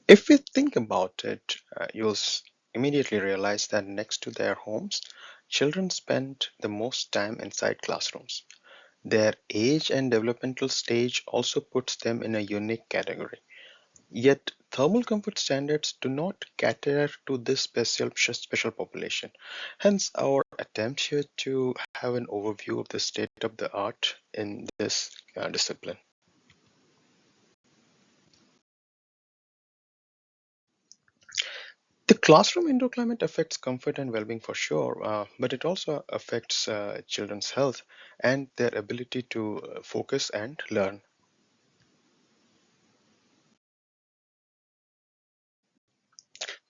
If we think about it, immediately realize that next to their homes, children spend the most time inside classrooms. Their age and developmental stage also puts them in a unique category. Yet, thermal comfort standards do not cater to this special population. Hence, our attempt here to have an overview of the state of the art in this discipline. The classroom indoor climate affects comfort and well-being for sure, but it also affects children's health and their ability to focus and learn.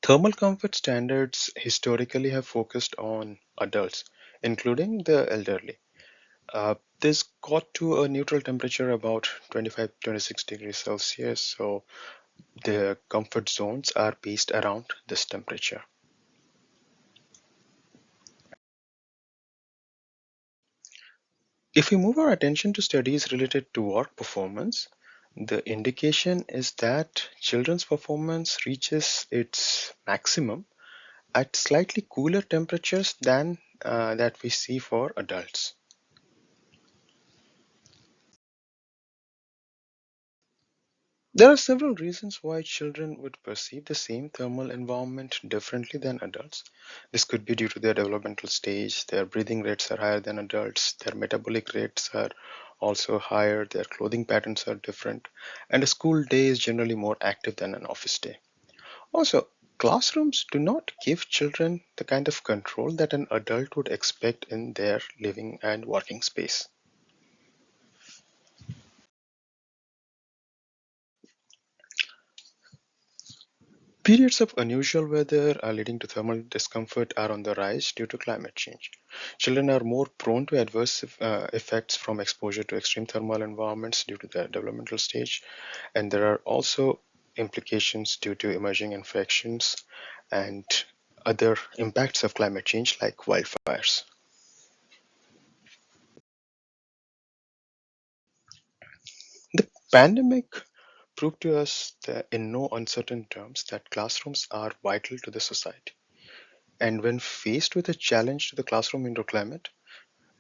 Thermal comfort standards historically have focused on adults, including the elderly. This got to a neutral temperature about 25-26 degrees Celsius, so the comfort zones are based around this temperature. If we move our attention to studies related to work performance, the indication is that children's performance reaches its maximum at slightly cooler temperatures than that we see for adults. There are several reasons why children would perceive the same thermal environment differently than adults. This could be due to their developmental stage, their breathing rates are higher than adults, their metabolic rates are also higher, their clothing patterns are different, and a school day is generally more active than an office day. Also, classrooms do not give children the kind of control that an adult would expect in their living and working space. Periods of unusual weather leading to thermal discomfort are on the rise due to climate change. Children are more prone to adverse effects from exposure to extreme thermal environments due to their developmental stage, and there are also implications due to emerging infections and other impacts of climate change like wildfires. The pandemic proved to us that in no uncertain terms that classrooms are vital to the society. And when faced with a challenge to the classroom indoor climate,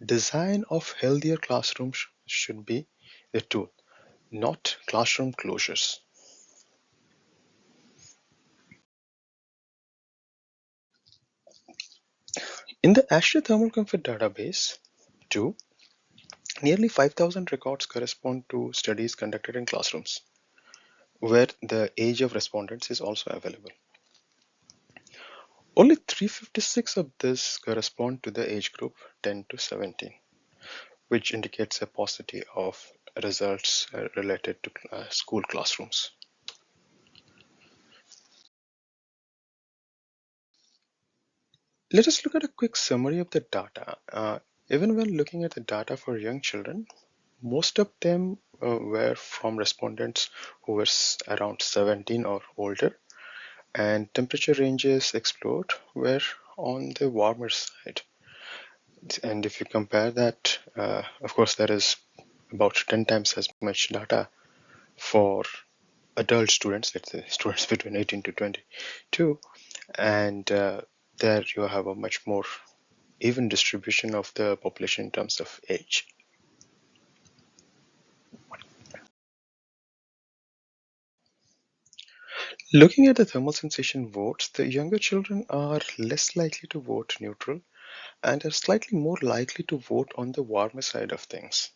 design of healthier classrooms should be the tool, not classroom closures. In the ASHRAE Thermal Comfort Database, too, nearly 5,000 records correspond to studies conducted in classrooms, where the age of respondents is also available. Only 356 of this correspond to the age group 10 to 17, which indicates a paucity of results related to school classrooms. Let us look at a quick summary of the data. Even when looking at the data for young children, most of them were from respondents who were around 17 or older, and temperature ranges explored were on the warmer side. And if you compare that, of course, there is about 10 times as much data for adult students, let's say students between 18 to 22, and there you have a much more even distribution of the population in terms of age. Looking at the thermal sensation votes, the younger children are less likely to vote neutral and are slightly more likely to vote on the warmer side of things.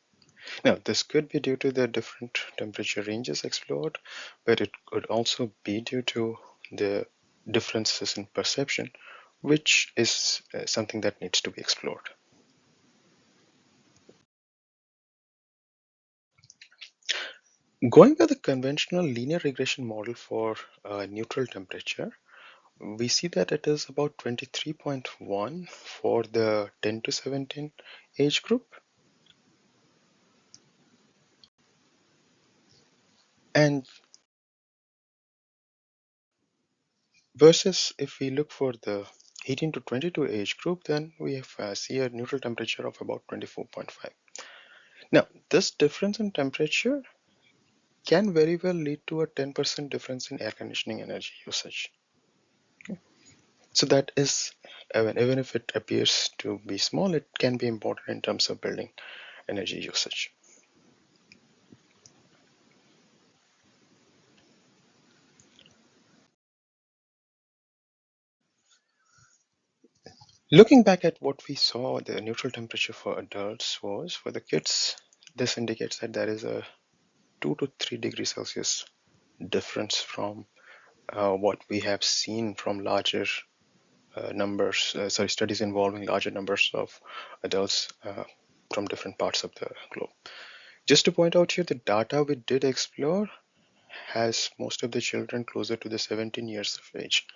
Now, this could be due to the different temperature ranges explored, but it could also be due to the differences in perception, which is something that needs to be explored. Going by the conventional linear regression model for neutral temperature, we see that it is about 23.1 for the 10 to 17 age group. And versus if we look for the 18 to 22 age group, then we have, see a neutral temperature of about 24.5. Now, this difference in temperature can very well lead to a 10% difference in air conditioning energy usage. So that is, even if it appears to be small, it can be important in terms of building energy usage. Looking back at what we saw, the neutral temperature for adults was for the kids, this indicates that there is a 2 to 3 degrees Celsius difference from what we have seen from larger studies involving larger numbers of adults from different parts of the globe. Just to point out here, the data we did explore has most of the children closer to the 17 years of age.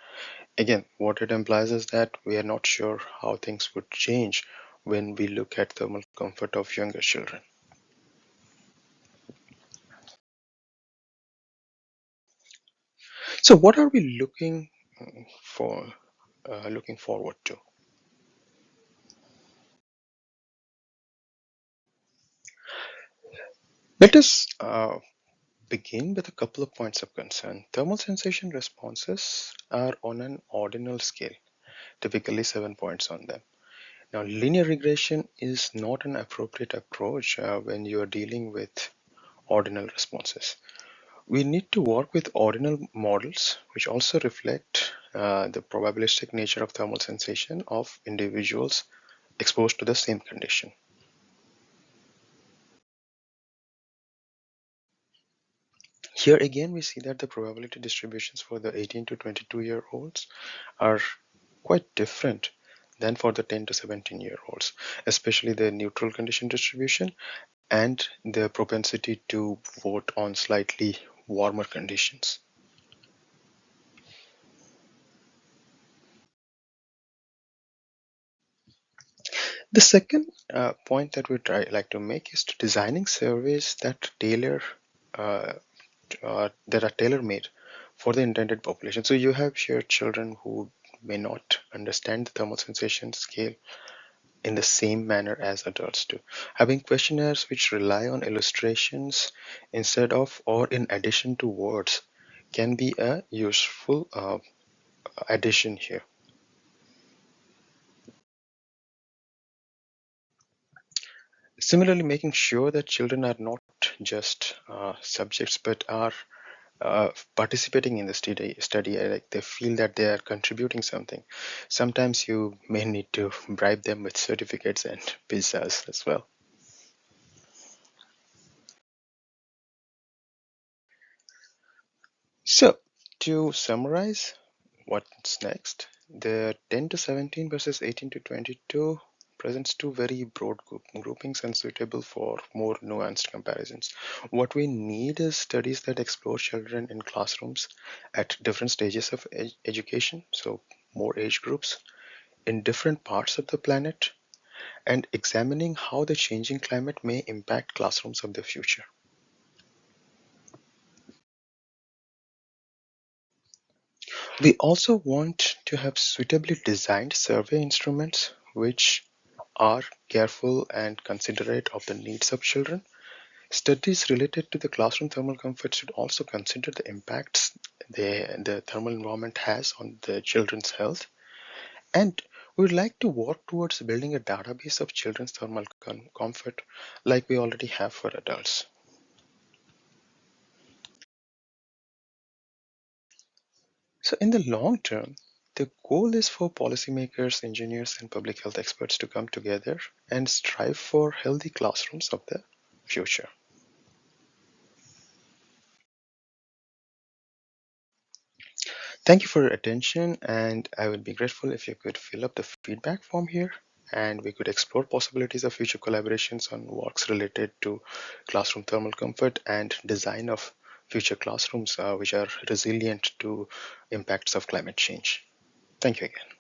Again, what it implies is that we are not sure how things would change when we look at thermal comfort of younger children. So what are we for, looking forward to? Let us begin with a couple of points of concern. Thermal sensation responses are on an ordinal scale, typically 7 points on them. Now, linear regression is not an appropriate approach when you are dealing with ordinal responses. We need to work with ordinal models which also reflect the probabilistic nature of thermal sensation of individuals exposed to the same condition. Here again, we see that the probability distributions for the 18 to 22-year-olds are quite different than for the 10 to 17-year-olds, especially the neutral condition distribution and the propensity to vote on slightly warmer conditions. The second point that we like to make is to designing surveys that uh, that are tailor-made for the intended population. So you have here children who may not understand the thermal sensation scale in the same manner as adults do. Having questionnaires which rely on illustrations instead of or in addition to words can be a useful addition here. Similarly, making sure that children are not just subjects but are participating in the study, like they feel that they are contributing something. Sometimes you may need to bribe them with certificates and pizzas as well. So, to summarize, what's next? The 10 to 17 versus 18 to 22 presents two very broad groupings and suitable for more nuanced comparisons. What we need is studies that explore children in classrooms at different stages of education, so more age groups, in different parts of the planet, and examining how the changing climate may impact classrooms of the future. We also want to have suitably designed survey instruments which are careful and considerate of the needs of children. Studies related to the classroom thermal comfort should also consider the impacts the thermal environment has on the children's health. And we would like to work towards building a database of children's thermal comfort like we already have for adults. So in the long term, the goal is for policymakers, engineers, and public health experts to come together and strive for healthy classrooms of the future. Thank you for your attention, and I would be grateful if you could fill up the feedback form here and we could explore possibilities of future collaborations on works related to classroom thermal comfort and design of future classrooms which are resilient to impacts of climate change. Thank you again.